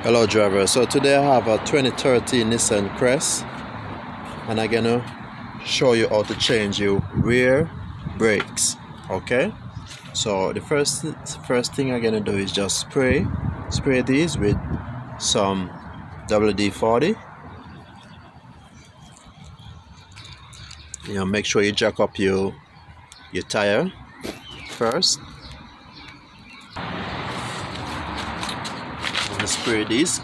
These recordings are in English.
Hello driver, so today I have a 2013 Nissan Crest and I'm gonna show you how to change your rear brakes. Okay, so the first thing I'm gonna do is just spray these with some WD-40. Make sure you jack up your tire first. I'm gonna spray these.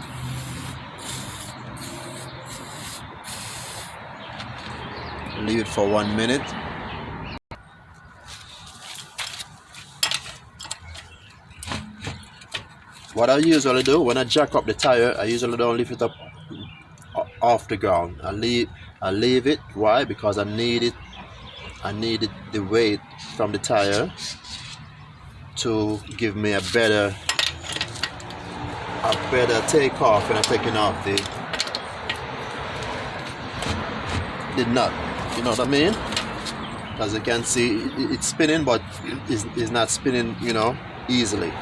Leave it for 1 minute. What I usually do when I jack up the tire, I usually don't lift it up off the ground. I leave it. Why? Because I needed the weight from the tire to give me a better takeoff when I'm taking off the nut. You know what I mean? As you can see, it's spinning, but it's not spinning, easily.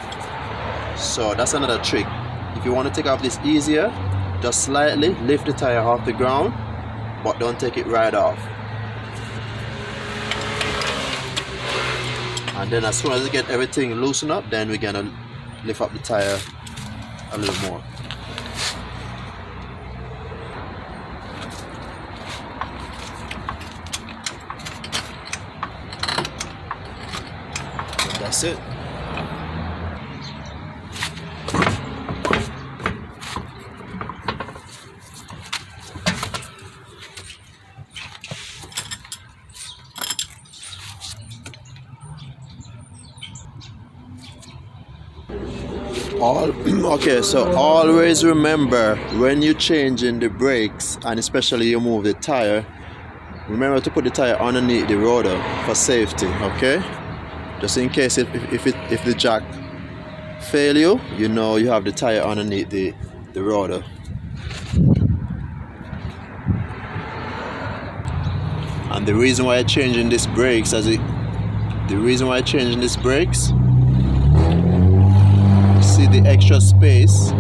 So that's another trick. If you want to take off this easier, just slightly lift the tire off the ground, but don't take it right off. And then as soon as you get everything loosened up, then we're gonna lift up the tire a little more. That's it. Okay, so always remember when you're changing the brakes, and especially you move the tire, remember to put the tire underneath the rotor for safety. Okay, just in case if the jack fail you, you have the tire underneath the rotor. And the reason why I'm changing these brakes, see the extra space.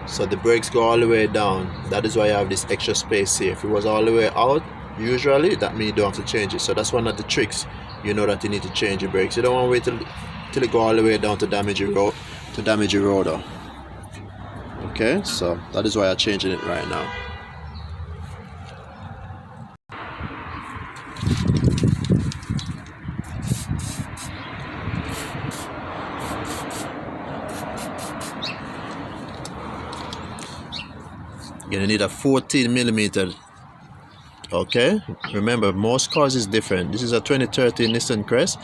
So the brakes go all the way down. That is why I have this extra space here. If it was all the way out, usually that means you don't have to change it. So that's one of the tricks. You know that you need to change your brakes. You don't want to wait till it go all the way down to damage your rotor. Okay, so that is why I'm changing it right now. You're gonna need a 14mm. Okay, remember most cars is different. This is a 2013 Nissan Crest,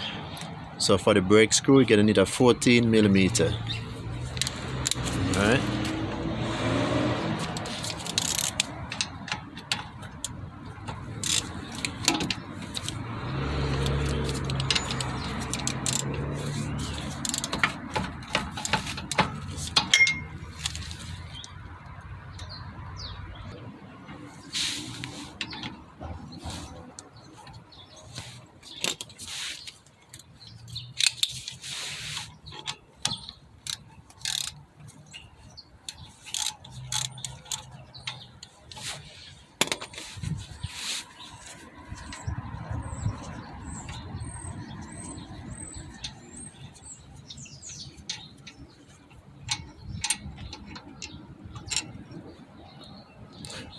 so for the brake screw you're gonna need a 14mm. All right.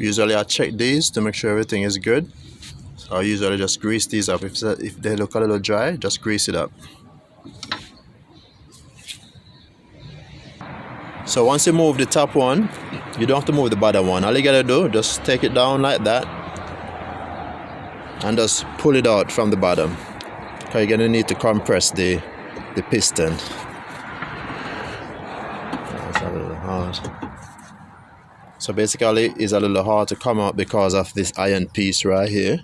Usually I check these to make sure everything is good. So I usually just grease these up. If they look a little dry, just grease it up. So once you move the top one, you don't have to move the bottom one. All you gotta do, just take it down like that and just pull it out from the bottom. Okay, you're gonna need to compress the piston. That's a little hard. So basically it's a little hard to come out because of this iron piece right here.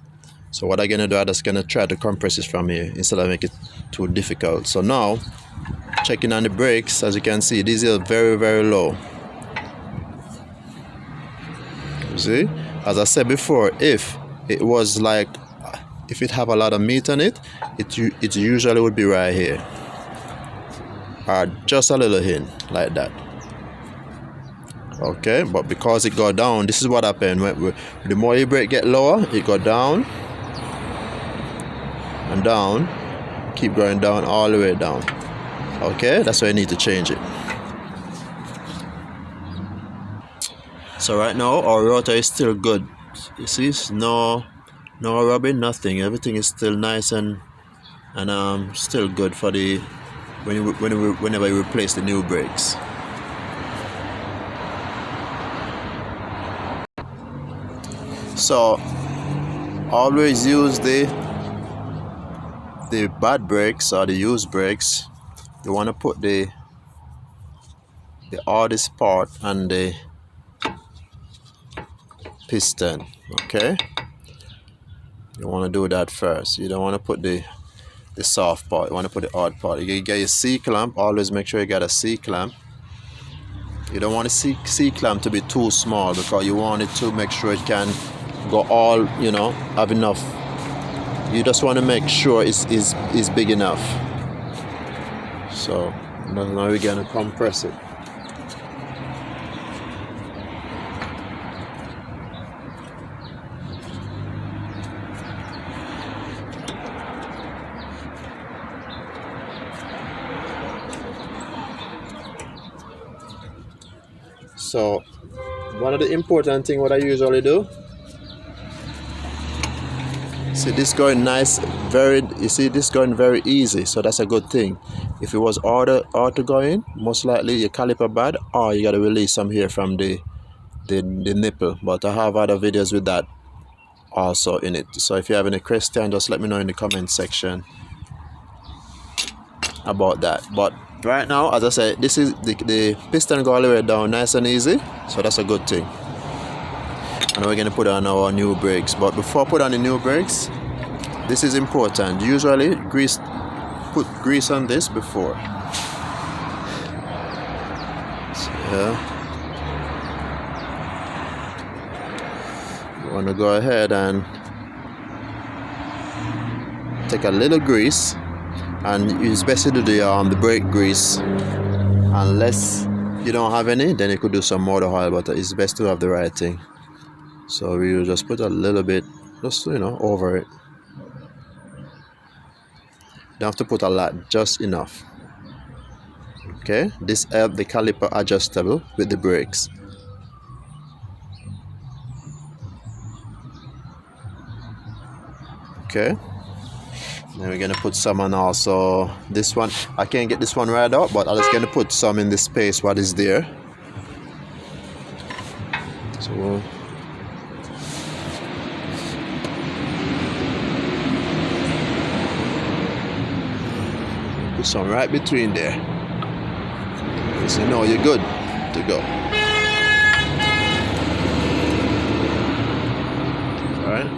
So what I'm gonna do, I'm just gonna try to compress it from here instead of make it too difficult. So now checking on the brakes, as you can see, these are very, very low. You see? As I said before, if it was like, if it have a lot of meat on it, it usually would be right here, or just a little in like that. Okay, but because it go down, this is what happened. The more your brake get lower, it go down and down, keep going down all the way down. Okay, that's why you need to change it. So right now our rotor is still good. You see, no rubbing, nothing. Everything is still nice and still good for the whenever you replace the new brakes. So always use the bad brakes or the used brakes. You want to put the hardest part on the piston. Okay, you want to do that first. You don't want to put the soft part. You want to put the hard part. You get your C-clamp. Always make sure you got a C-clamp. You don't want the C-clamp to be too small, because you want it to make sure it can go all, you know, have enough. You just want to make sure it's big enough. So now we're gonna compress it. So one of the important thing what I usually do, see this going nice, you see this going very easy, so that's a good thing. If it was hard to go in, most likely your caliper bad, or you got to release some here from the nipple. But I have other videos with that also in it. So if you have any question, just let me know in the comment section about that. But right now, as I said, this is the piston go all the way down nice and easy, so that's a good thing. And we're going to put on our new brakes. But before I put on the new brakes, this is important. Usually put grease on this before. So, yeah. You want to go ahead and take a little grease, and it's best to do the brake grease. Unless you don't have any, then you could do some motor oil, but it's best to have the right thing. So we will just put a little bit, just, you know, over it. Don't have to put a lot, just enough. Okay, this helps the caliper adjustable with the brakes. Okay, then we're gonna put some on also. This one, I can't get this one right out, but I'm just gonna put some in the space what is there. So put some right between there, so you know you're good to go. Alright.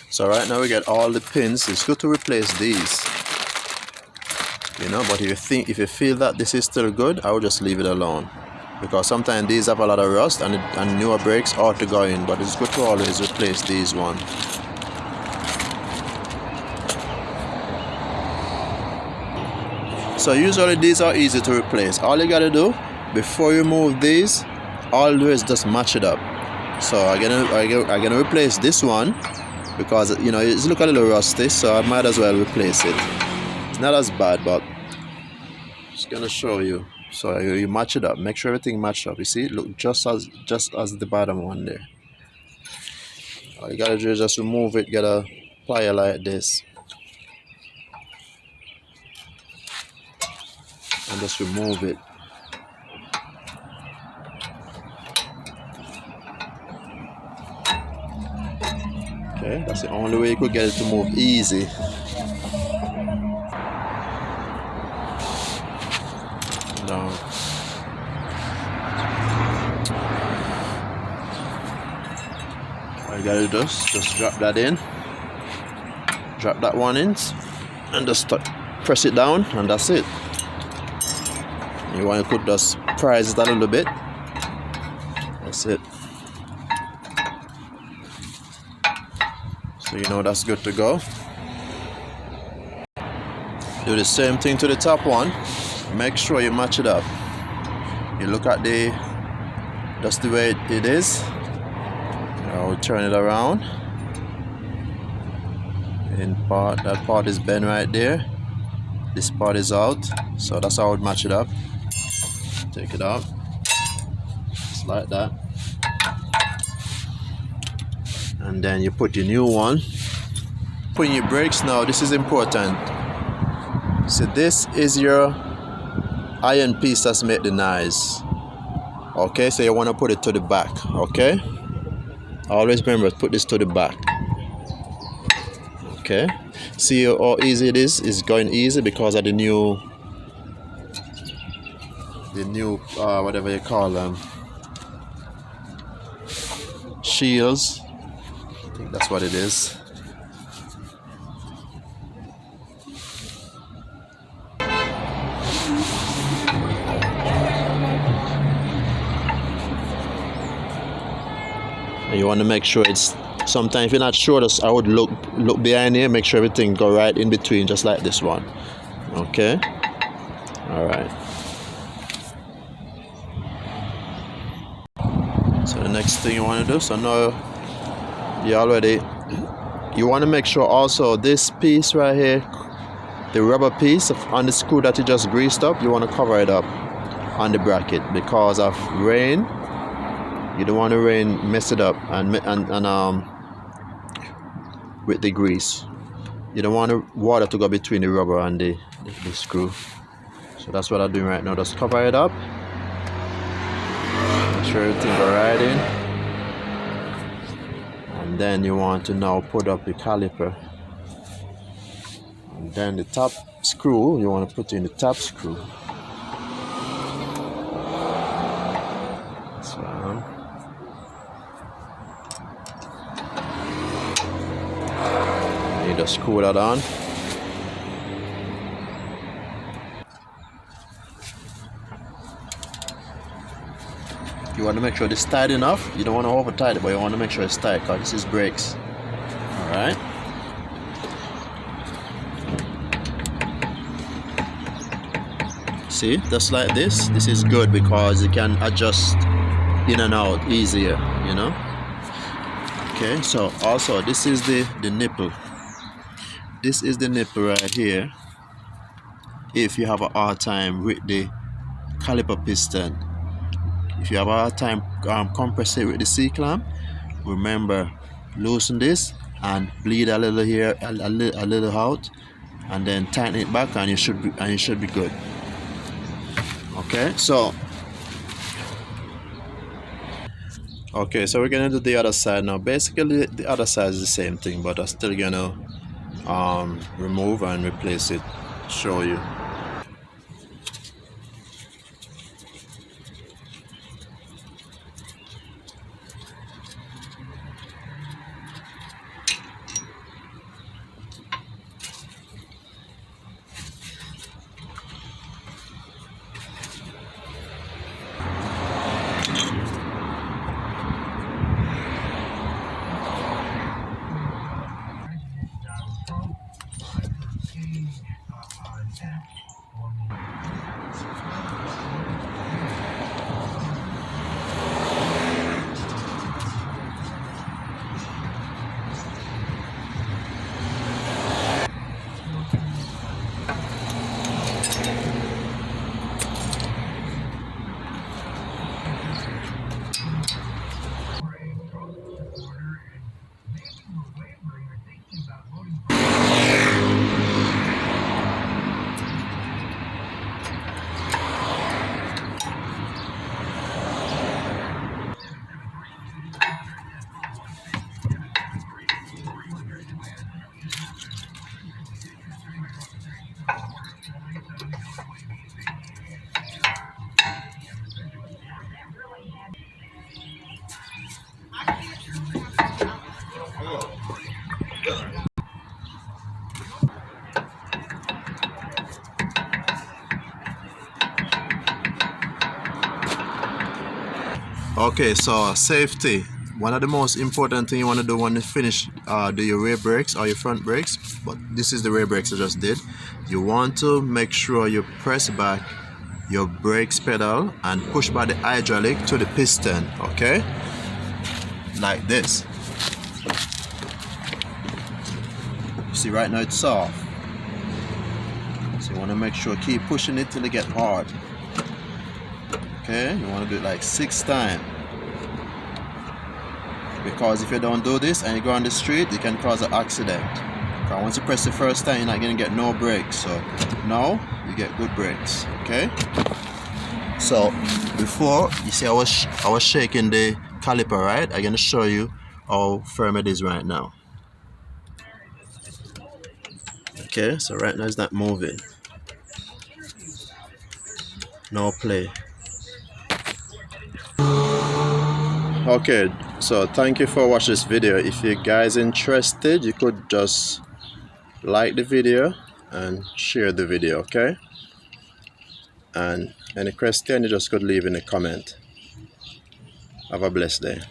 So right now we get all the pins. It's good to replace these, you know, but if you feel that this is still good, I will just leave it alone, because sometimes these have a lot of rust and newer brakes ought to go in, but it's good to always replace these ones. So usually these are easy to replace. All you gotta do before you move these, always just match it up. So I'm gonna replace this one, because, you know, it's look a little rusty, so I might as well replace it. It's not as bad, but I'm just gonna show you. So you match it up, make sure everything matched up. You see, look just as the bottom one there. All you gotta do is just remove it, get a plier like this, and just remove it. Okay, that's the only way you could get it to move easy. Down. All you gotta do is just drop that in, drop that one in, and just press it down, and that's it. You want to just prise it a little bit, That's it. So you know that's good to go. Do the same thing to the top one. Make sure you match it up. You look at that's the way it is. I'll turn it around. That part is bent right there. This part is out. So that's how I would match it up. Take it out. Just like that. And then you put your new one. Putting your brakes now, this is important. So this is your iron piece that's made the noise. Okay, so you want to put it to the back. Okay, always remember, put this to the back. Okay, see how easy it is? It's going easy because of the new whatever you call them, shields. I think that's what it is. And you want to make sure it's, sometimes if you're not sure, I would look behind here, make sure everything go right in between, just like this one. Okay, all right. So the next thing you want to do, so now you want to make sure also this piece right here, the rubber piece on the screw that you just greased up, you want to cover it up on the bracket because of rain. You don't want the rain mess it up and with the grease. You don't want the water to go between the rubber and the screw. So that's what I'm doing right now. Just cover it up. Make sure everything go right in. And then you want to now put up the caliper. And then the top screw, you want to put in the top screw. So you just screw that on. You want to make sure it's tight enough. You don't want to over tight it, but you want to make sure it's tight because this is brakes. Alright. See, just like this. This is good because you can adjust in and out easier, you know. Okay, so also this is the nipple. This is the nipple right here. If you have a hard time with the caliper piston, if you have a hard time compressing with the C-clamp, remember, loosen this and bleed a little here, a little out, and then tighten it back, and you should be good. Okay, so we're gonna do the other side now. Basically, the other side is the same thing, but I'm still gonna remove and replace it. Show you. Okay, so safety. One of the most important thing you want to do when you finish do your rear brakes or your front brakes, but this is the rear brakes I just did. You want to make sure you press back your brakes pedal and push back the hydraulic to the piston, okay? Like this. You see right now it's soft. So you want to make sure keep pushing it till it get hard. Okay, you want to do it like 6 times. Because if you don't do this and you go on the street, you can cause an accident. Because once you press the first time, you're not going to get no brakes. So now you get good brakes. Okay. So before, you see I was shaking the caliper, right? I'm going to show you how firm it is right now. Okay, so right now it's not moving. No play. Okay, so thank you for watching this video. If you guys interested, you could just like the video and share the video, okay? And any question, you just could leave in a comment. Have a blessed day.